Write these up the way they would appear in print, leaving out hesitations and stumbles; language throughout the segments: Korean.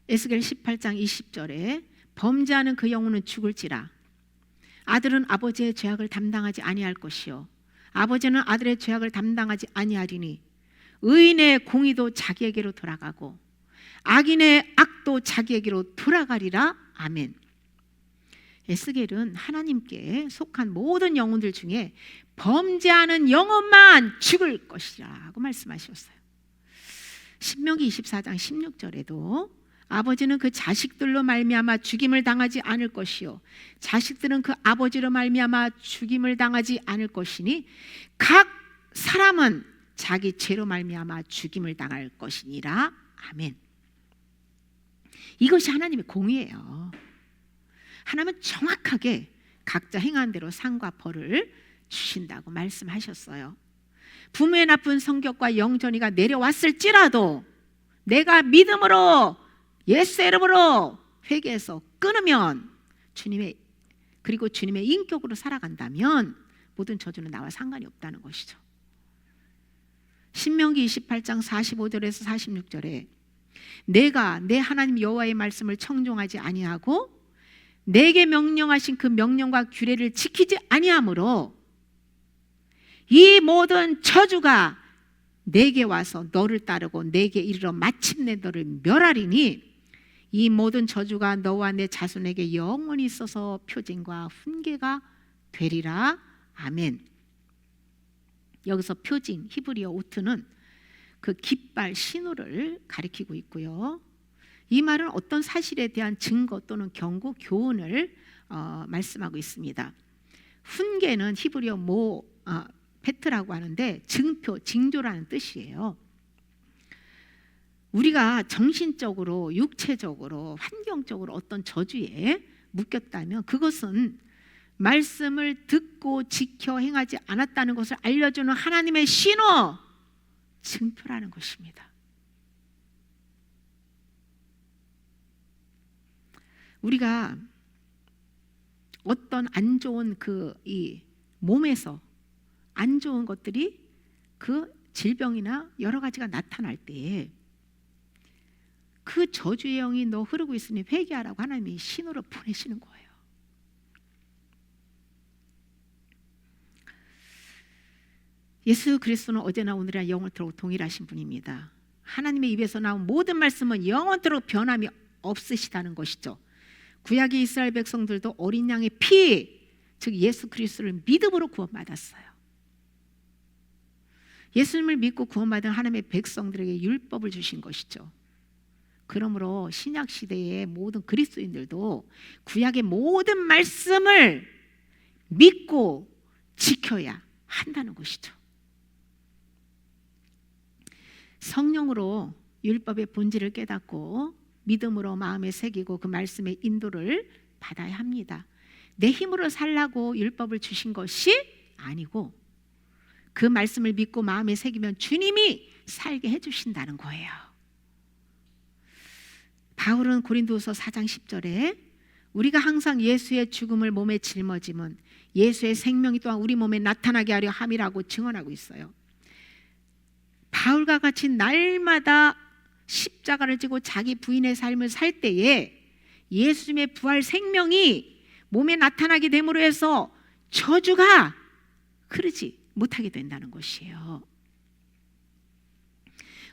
에스겔 18장 20절에 범죄하는 그 영혼은 죽을지라. 아들은 아버지의 죄악을 담당하지 아니할 것이요 아버지는 아들의 죄악을 담당하지 아니하리니 의인의 공의도 자기에게로 돌아가고 악인의 악도 자기에게로 돌아가리라. 아멘. 에스겔은 하나님께 속한 모든 영혼들 중에 범죄하는 영혼만 죽을 것이라고 말씀하셨어요. 신명기 24장 16절에도 아버지는 그 자식들로 말미암아 죽임을 당하지 않을 것이요 자식들은 그 아버지로 말미암아 죽임을 당하지 않을 것이니 각 사람은 자기 죄로 말미암아 죽임을 당할 것이니라. 아멘. 이것이 하나님의 공의예요. 하나님은 정확하게 각자 행한 대로 상과 벌을 주신다고 말씀하셨어요. 부모의 나쁜 성격과 영전이가 내려왔을지라도 내가 믿음으로 예수의 이름으로 회개해서 끊으면 그리고 주님의 인격으로 살아간다면 모든 저주는 나와 상관이 없다는 것이죠. 신명기 28장 45절에서 46절에 내가 내 하나님 여호와의 말씀을 청종하지 아니하고 내게 명령하신 그 명령과 규례를 지키지 아니하므로 이 모든 저주가 내게 와서 너를 따르고 내게 이르러 마침내 너를 멸하리니 이 모든 저주가 너와 내 자손에게 영원히 있어서 표징과 훈계가 되리라. 아멘. 여기서 표징, 히브리어 우트는 그 깃발, 신호를 가리키고 있고요. 이 말은 어떤 사실에 대한 증거 또는 경고, 교훈을 말씀하고 있습니다. 훈계는 히브리어 페트라고 하는데 증표, 징조라는 뜻이에요. 우리가 정신적으로, 육체적으로, 환경적으로 어떤 저주에 묶였다면 그것은 말씀을 듣고 지켜 행하지 않았다는 것을 알려주는 하나님의 신호, 증표라는 것입니다. 우리가 어떤 안 좋은 이 몸에서 안 좋은 것들이 그 질병이나 여러 가지가 나타날 때에 그 저주의 영이 너 흐르고 있으니 회개하라고 하나님이 신호를 보내시는 거예요. 예수 그리스도는 어제나 오늘이나 영원토록 동일하신 분입니다. 하나님의 입에서 나온 모든 말씀은 영원토록 변함이 없으시다는 것이죠. 구약의 이스라엘 백성들도 어린 양의 피, 즉 예수 그리스도를 믿음으로 구원받았어요. 예수님을 믿고 구원받은 하나님의 백성들에게 율법을 주신 것이죠. 그러므로 신약 시대의 모든 그리스도인들도 구약의 모든 말씀을 믿고 지켜야 한다는 것이죠. 성령으로 율법의 본질을 깨닫고 믿음으로 마음에 새기고 그 말씀의 인도를 받아야 합니다. 내 힘으로 살라고 율법을 주신 것이 아니고 그 말씀을 믿고 마음에 새기면 주님이 살게 해주신다는 거예요. 바울은 고린도후서 4장 10절에 우리가 항상 예수의 죽음을 몸에 짊어짐은 예수의 생명이 또한 우리 몸에 나타나게 하려 함이라고 증언하고 있어요. 바울과 같이 날마다 십자가를 지고 자기 부인의 삶을 살 때에 예수님의 부활 생명이 몸에 나타나게 됨으로 해서 저주가 흐르지 못하게 된다는 것이에요.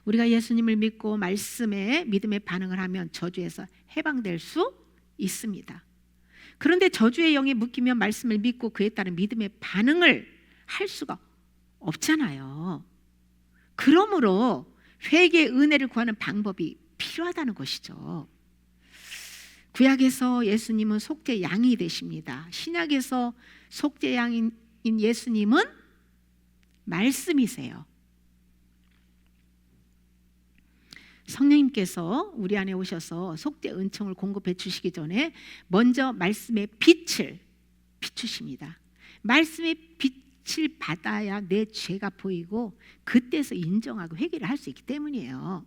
우리가 예수님을 믿고 말씀에 믿음의 반응을 하면 저주에서 해방될 수 있습니다. 그런데 저주의 영에 묶이면 말씀을 믿고 그에 따른 믿음의 반응을 할 수가 없잖아요. 그러므로 회개의 은혜를 구하는 방법이 필요하다는 것이죠. 구약에서 예수님은 속죄 양이 되십니다. 신약에서 속죄 양인 예수님은 말씀이세요. 성령님께서 우리 안에 오셔서 속죄 은총을 공급해 주시기 전에 먼저 말씀의 빛을 비추십니다. 말씀의 빛을 받아야 내 죄가 보이고 그때서 인정하고 회개를 할 수 있기 때문이에요.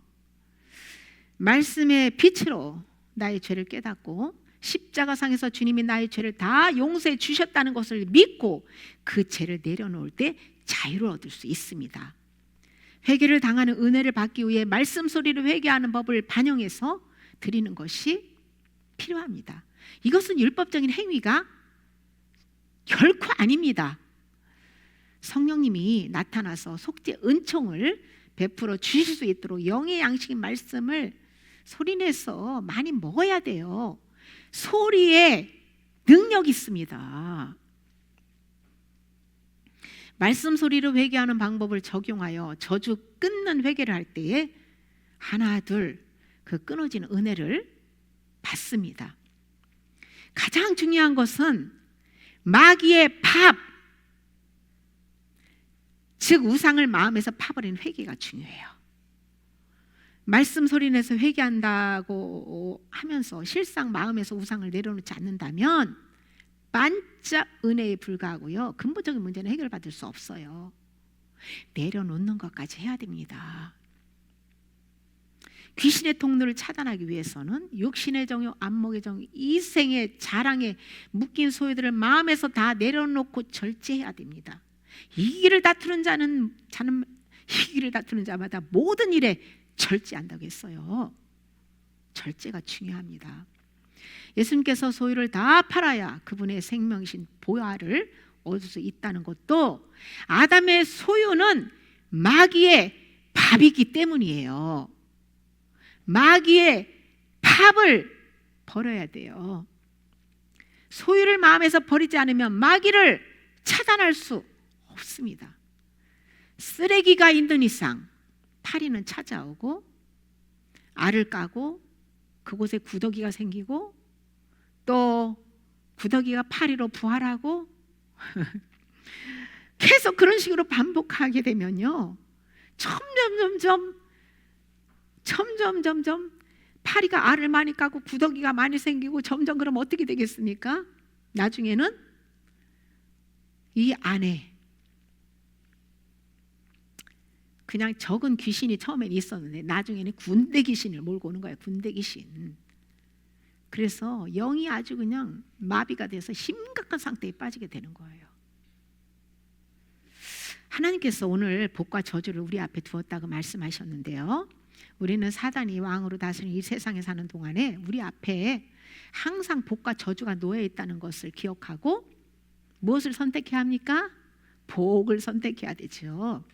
말씀의 빛으로 나의 죄를 깨닫고 십자가상에서 주님이 나의 죄를 다 용서해 주셨다는 것을 믿고 그 죄를 내려놓을 때 자유를 얻을 수 있습니다. 회개를 당하는 은혜를 받기 위해 말씀 소리를 회개하는 법을 반영해서 드리는 것이 필요합니다. 이것은 율법적인 행위가 결코 아닙니다. 성령님이 나타나서 속죄 은총을 베풀어 주실 수 있도록 영의 양식인 말씀을 소리내서 많이 먹어야 돼요. 소리에 능력이 있습니다. 말씀 소리로 회개하는 방법을 적용하여 저주 끊는 회개를 할 때에 하나 둘 그 끊어지는 은혜를 받습니다. 가장 중요한 것은 마귀의 팝, 즉 우상을 마음에서 파버리는 회개가 중요해요. 말씀 소리내서 회개한다고 하면서 실상 마음에서 우상을 내려놓지 않는다면 반짝 은혜에 불과하고요, 근본적인 문제는 해결받을 수 없어요. 내려놓는 것까지 해야 됩니다. 귀신의 통로를 차단하기 위해서는 육신의 정욕, 안목의 정욕, 이생의 자랑에 묶인 소유들을 마음에서 다 내려놓고 절제해야 됩니다. 이 길을 다투는 자는 이 길을 다투는 자마다 모든 일에 절제한다고 했어요. 절제가 중요합니다. 예수님께서 소유를 다 팔아야 그분의 생명이신 보화를 얻을 수 있다는 것도 아담의 소유는 마귀의 밥이기 때문이에요. 마귀의 밥을 버려야 돼요. 소유를 마음에서 버리지 않으면 마귀를 차단할 수 없습니다. 쓰레기가 있는 이상 파리는 찾아오고 알을 까고 그곳에 구더기가 생기고 또 구더기가 파리로 부활하고 계속 그런 식으로 반복하게 되면요, 점점 파리가 알을 많이 까고 구더기가 많이 생기고 점점 그럼 어떻게 되겠습니까? 나중에는 이 안에 그냥 적은 귀신이 처음엔 있었는데 나중에는 군대 귀신을 몰고 오는 거예요. 군대 귀신. 그래서 영이 아주 그냥 마비가 돼서 심각한 상태에 빠지게 되는 거예요. 하나님께서 오늘 복과 저주를 우리 앞에 두었다고 말씀하셨는데요, 우리는 사단이 왕으로 다스리는 이 세상에 사는 동안에 우리 앞에 항상 복과 저주가 놓여 있다는 것을 기억하고 무엇을 선택해야 합니까? 복을 선택해야 되죠.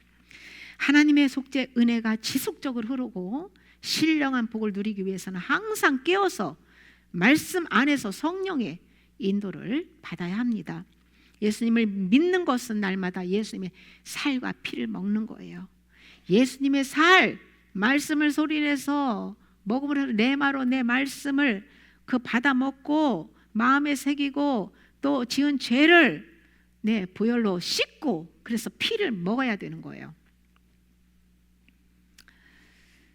하나님의 속죄 은혜가 지속적으로 흐르고 신령한 복을 누리기 위해서는 항상 깨어서 말씀 안에서 성령의 인도를 받아야 합니다. 예수님을 믿는 것은 날마다 예수님의 살과 피를 먹는 거예요. 예수님의 살, 말씀을 소리내서 먹음으로 레마로 내 말씀을 그 받아 먹고 마음에 새기고 또 지은 죄를 보혈로 씻고 그래서 피를 먹어야 되는 거예요.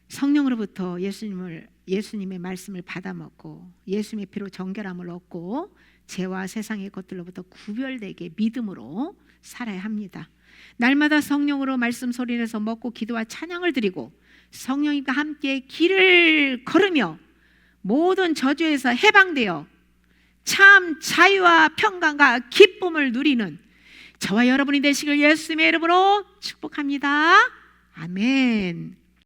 성령으로부터 예수님의 말씀을 받아 먹고 예수님의 피로 정결함을 얻고 죄와 세상의 것들로부터 구별되게 믿음으로 살아야 합니다. 날마다 성령으로 말씀 소리내서 먹고 기도와 찬양을 드리고 성령님과 함께 길을 걸으며 모든 저주에서 해방되어 참 자유와 평강과 기쁨을 누리는 저와 여러분이 되시길 예수님의 이름으로 축복합니다. 아멘.